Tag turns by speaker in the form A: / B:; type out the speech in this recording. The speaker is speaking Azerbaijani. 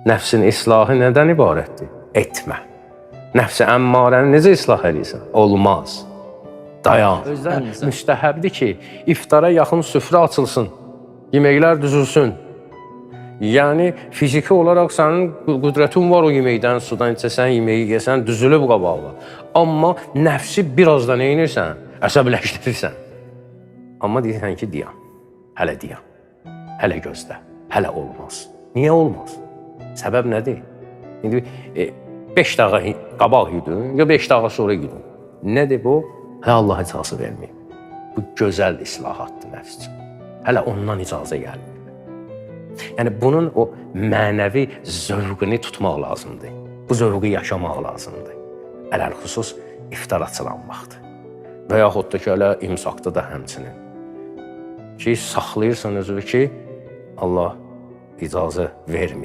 A: Nəfsin islahı nədən ibarətdir? Etmə. Nəfsi əmmarəni necə islah edirsən? Olmaz. Dayan. Özdən müstəhəbdir ki, iftara yaxın süfrə açılsın, yeməklər düzülsün. Yəni, fiziki olaraq sənin qüdrətin var o yeməkdən, sudan içəsən, yeməyi yesən, düzülüb qabaqla. Amma nəfsi biraz da nə edirsən? Əsəbləşdirirsən. Amma deyirsən ki, dayan, hələ dayan, hələ gözlə, hələ olmaz. Niyə olmaz? Səbəb nədir? İndi 5 dəqiqə qabaq yudun, ya 5 dəqiqə sonra yudun. Nədir bu? Hələ Allah icazə verməyib. Bu gözəl islahatdır nəfs üçün. Hələ ondan icazə gəlməyib. Yəni, bunun o mənəvi zövqünü tutmaq lazımdır. Bu zövqü yaşamaq lazımdır. Ələl-xüsus iftar açılan vaxtı. Və yaxud da ki, hələ imsaqda da həmçinin. Ki, saxlayırsan özünü ki, Allah icazə vermir.